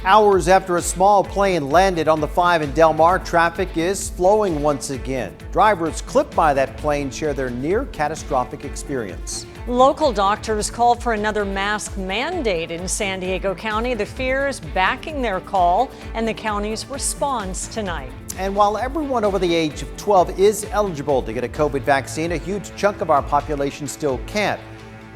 Hours after a small plane landed on the 5 in Del Mar, traffic is flowing once again. Drivers clipped by that plane share their near catastrophic experience. Local doctors called for another mask mandate in San Diego County. The fears backing their call and the county's response tonight. And while everyone over the age of 12 is eligible to get a COVID vaccine, a huge chunk of our population still can't.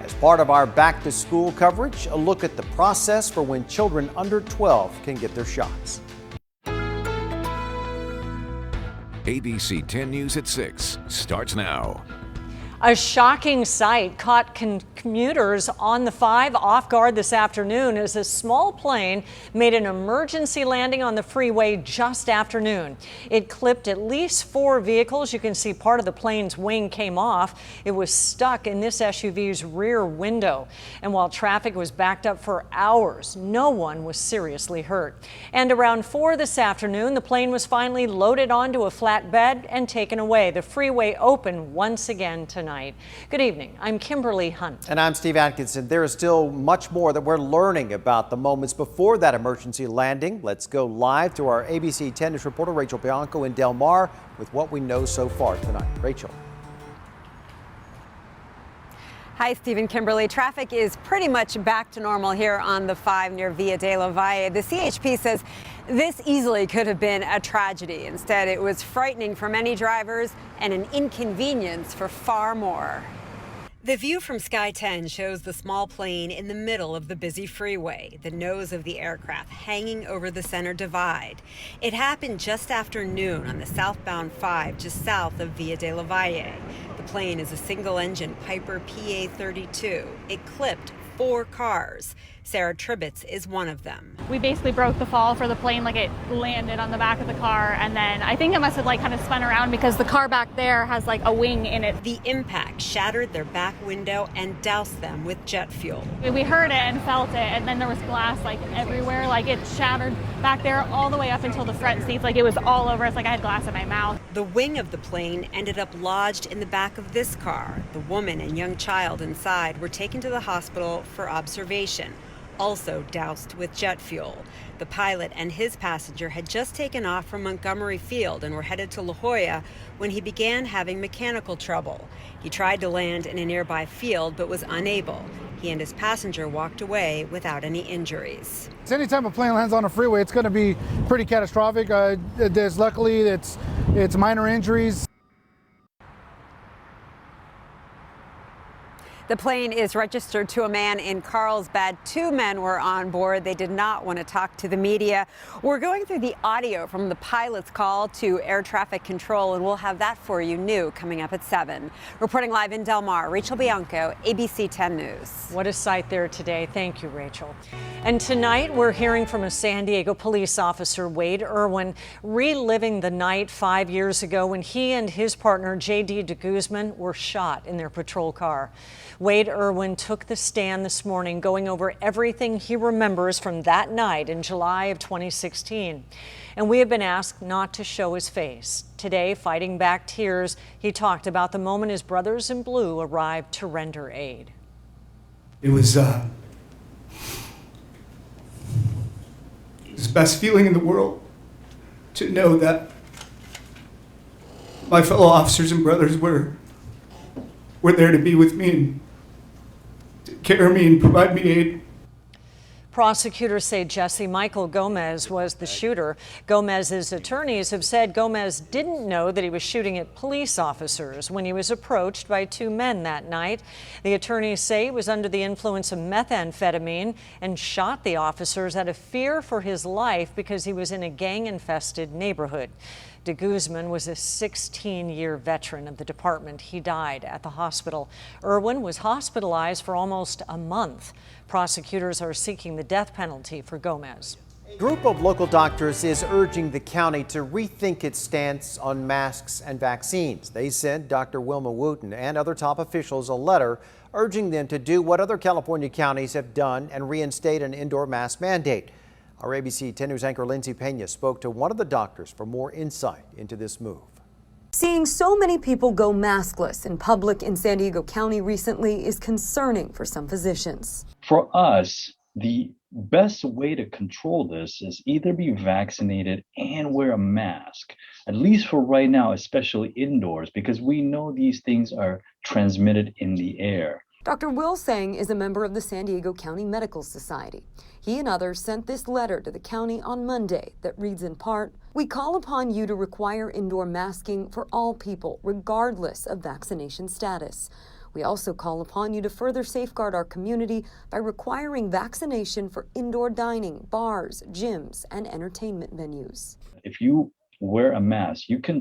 As part of our back to school coverage, a look at the process for when children under 12 can get their shots. ABC 10 News at 6 starts now. A shocking sight caught commuters on the 5 off guard this afternoon as a small plane made an emergency landing on the freeway just after noon. It clipped at least 4 vehicles. You can see part of the plane's wing came off. It was stuck in this SUV's rear window. And while traffic was backed up for hours, no one was seriously hurt. And around 4 this afternoon, the plane was finally loaded onto a flatbed and taken away. The freeway opened once again tonight. Good evening. I'm Kimberly Hunt. And I'm Steve Atkinson. There is still much more that we're learning about the moments before that emergency landing. Let's go live to our ABC 10 News reporter Rachel Bianco in Del Mar with what we know so far tonight. Rachel. Hi, Steve and Kimberly. Traffic is pretty much back to normal here on the 5 near Via de la Valle. The CHP says this easily could have been a tragedy. Instead, it was frightening for many drivers and an inconvenience for far more. The view from Sky 10 shows the small plane in the middle of the busy freeway, the nose of the aircraft hanging over the center divide. It happened just after noon on the southbound 5, just south of Via de la Valle. The plane is a single-engine Piper PA-32. It clipped 4 cars. Sarah Tribbets is one of them. We basically broke the fall for the plane, like it landed on the back of the car, and then I think it must have like kind of spun around because the car back there has like a wing in it. The impact shattered their back window and doused them with jet fuel. We heard it and felt it, and then there was glass like everywhere, like it shattered back there all the way up until the front seats, like it was all over. It's like I had glass in my mouth. The wing of the plane ended up lodged in the back of this car. The woman and young child inside were taken to the hospital for observation, also doused with jet fuel. The pilot and his passenger had just taken off from Montgomery Field and were headed to La Jolla when he began having mechanical trouble. He tried to land in a nearby field but was unable. He and his passenger walked away without any injuries. Anytime a plane lands on a freeway, it's going to be pretty catastrophic. Luckily, it's minor injuries. The plane is registered to a man in Carlsbad. 2 men were on board. They did not want to talk to the media. We're going through the audio from the pilot's call to air traffic control, and we'll have that for you new coming up at 7. Reporting live in Del Mar, Rachel Bianco, ABC 10 News. What a sight there today. Thank you, Rachel. And tonight we're hearing from a San Diego police officer, Wade Irwin, reliving the night 5 years ago when he and his partner, J.D. de Guzman, were shot in their patrol car. Wade Irwin took the stand this morning, going over everything he remembers from that night in July of 2016. And we have been asked not to show his face. Today, fighting back tears, he talked about the moment his brothers in blue arrived to render aid. It was the best feeling in the world to know that my fellow officers and brothers were there to be with me and take care of me and provide me aid. Prosecutors say Jesse Michael Gomez was the shooter. Gomez's attorneys have said Gomez didn't know that he was shooting at police officers when he was approached by 2 men that night. The attorneys say he was under the influence of methamphetamine and shot the officers out of fear for his life because he was in a gang-infested neighborhood. De Guzman was a 16-year veteran of the department. He died at the hospital. Irwin was hospitalized for almost a month. Prosecutors are seeking the death penalty for Gomez. A group of local doctors is urging the county to rethink its stance on masks and vaccines. They sent Dr. Wilma Wooten and other top officials a letter urging them to do what other California counties have done and reinstate an indoor mask mandate. Our ABC 10 News anchor Lindsay Pena spoke to one of the doctors for more insight into this move. Seeing so many people go maskless in public in San Diego County recently is concerning for some physicians. For us, the best way to control this is either be vaccinated and wear a mask, at least for right now, especially indoors, because we know these things are transmitted in the air. Dr. Will Sang is a member of the San Diego County Medical Society. He and others sent this letter to the county on Monday that reads in part, "We call upon you to require indoor masking for all people, regardless of vaccination status. We also call upon you to further safeguard our community by requiring vaccination for indoor dining, bars, gyms, and entertainment venues." If you wear a mask, you can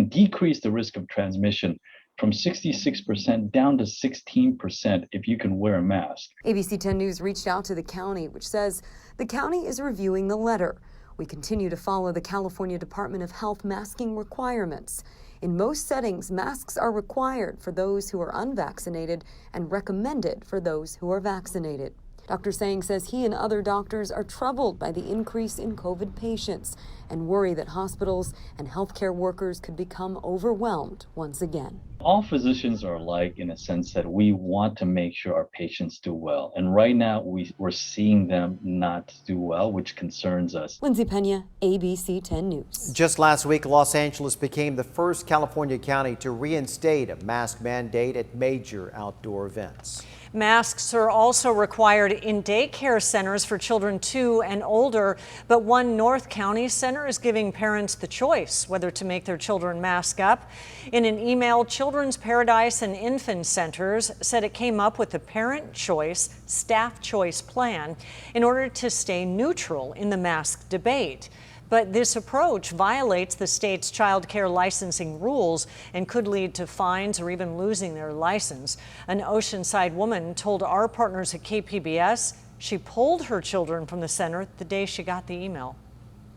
decrease the risk of transmission from 66% down to 16% if you can wear a mask. ABC 10 News reached out to the county, which says the county is reviewing the letter. We continue to follow the California Department of Health masking requirements. In most settings, masks are required for those who are unvaccinated and recommended for those who are vaccinated. Dr. Sang says he and other doctors are troubled by the increase in COVID patients and worry that hospitals and healthcare workers could become overwhelmed once again. All physicians are alike in a sense that we want to make sure our patients do well. And right now we're seeing them not do well, which concerns us. Lindsay Pena, ABC 10 News. Just last week, Los Angeles became the first California county to reinstate a mask mandate at major outdoor events. Masks are also required in daycare centers for children 2 and older, but one North County center is giving parents the choice whether to make their children mask up. In an email, Children's Paradise and Infant Centers said it came up with the parent choice, staff choice plan in order to stay neutral in the mask debate. But this approach violates the state's child care licensing rules and could lead to fines or even losing their license. An Oceanside woman told our partners at KPBS she pulled her children from the center the day she got the email.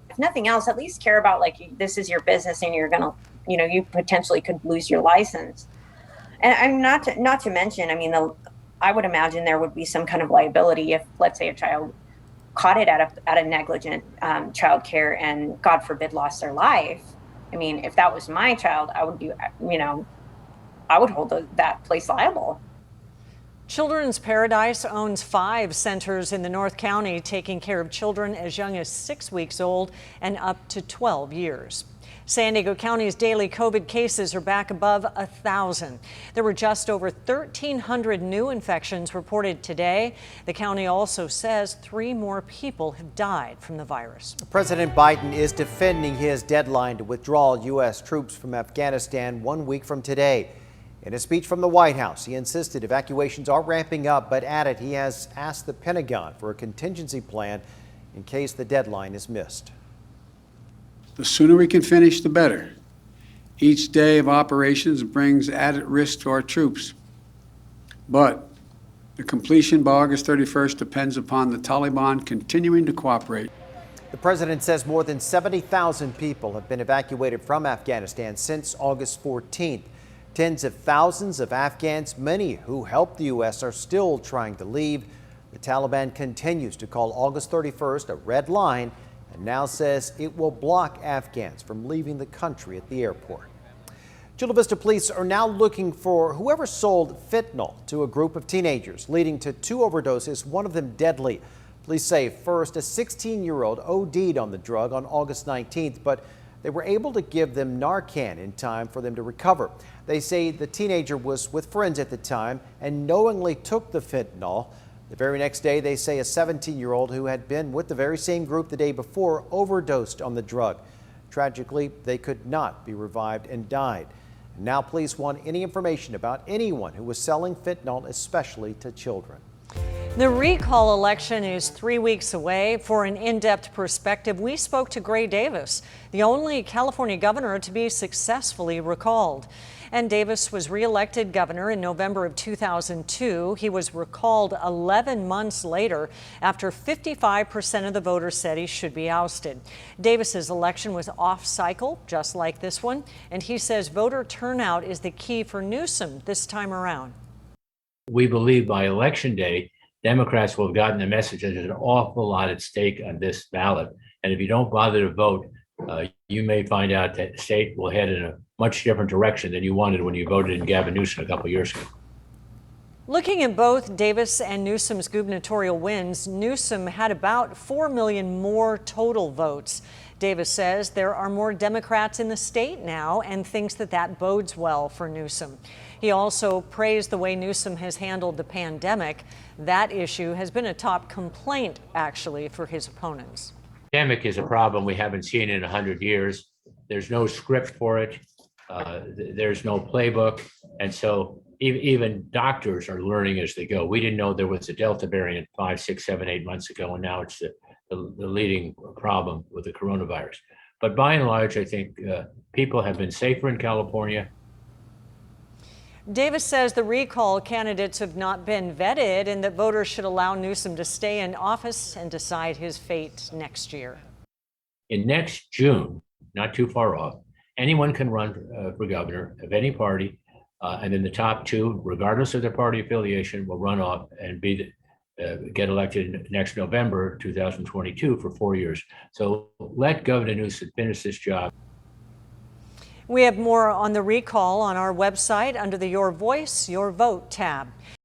If nothing else, at least care about, like, this is your business and you're gonna, you potentially could lose your license. And I'm not to mention, I would imagine there would be some kind of liability if, let's say, a child caught it at a negligent child care and, God forbid, lost their life. If that was my child, I would I would hold that place liable. Children's Paradise owns 5 centers in the North County taking care of children as young as 6 weeks old and up to 12 years. San Diego County's daily COVID cases are back above 1,000. There were just over 1,300 new infections reported today. The county also says 3 more people have died from the virus. President Biden is defending his deadline to withdraw U.S. troops from Afghanistan 1 week from today. In a speech from the White House, he insisted evacuations are ramping up, but added he has asked the Pentagon for a contingency plan in case the deadline is missed. The sooner we can finish, the better. Each day of operations brings added risk to our troops. But the completion by August 31st depends upon the Taliban continuing to cooperate. The president says more than 70,000 people have been evacuated from Afghanistan since August 14th. Tens of thousands of Afghans, many who helped the U.S., are still trying to leave. The Taliban continues to call August 31st a red line and now says it will block Afghans from leaving the country at the airport. Chula Vista police are now looking for whoever sold fentanyl to a group of teenagers, leading to 2 overdoses, one of them deadly. Police say first, a 16-year-old OD'd on the drug on August 19th, but they were able to give them Narcan in time for them to recover. They say the teenager was with friends at the time and knowingly took the fentanyl. The very next day, they say a 17-year-old who had been with the very same group the day before overdosed on the drug. Tragically, they could not be revived and died. Now police want any information about anyone who was selling fentanyl, especially to children. The recall election is 3 weeks away. For an in-depth perspective, we spoke to Gray Davis, the only California governor to be successfully recalled. And Davis was reelected governor in November of 2002. He was recalled 11 months later after 55% of the voters said he should be ousted. Davis's election was off cycle, just like this one, and he says voter turnout is the key for Newsom this time around. We believe by election day, Democrats will have gotten the message that there's an awful lot at stake on this ballot. And if you don't bother to vote, you may find out that the state will head in a much different direction than you wanted when you voted in Gavin Newsom a couple years ago. Looking at both Davis and Newsom's gubernatorial wins, Newsom had about 4 million more total votes. Davis says there are more Democrats in the state now and thinks that that bodes well for Newsom. He also praised the way Newsom has handled the pandemic. That issue has been a top complaint, actually, for his opponents. Pandemic is a problem we haven't seen in 100 years. There's no script for it. There's no playbook. And so even doctors are learning as they go. We didn't know there was a Delta variant 5, 6, 7, 8 months ago, and now it's the leading problem with the coronavirus. But by and large, I think people have been safer in California. Davis says the recall candidates have not been vetted and that voters should allow Newsom to stay in office and decide his fate next year. In next June, not too far off, anyone can run for governor of any party, and then the top two, regardless of their party affiliation, will run off and get elected next November 2022 for 4 years. So let Governor Newsom finish this job. We have more on the recall on our website under the Your Voice, Your Vote tab.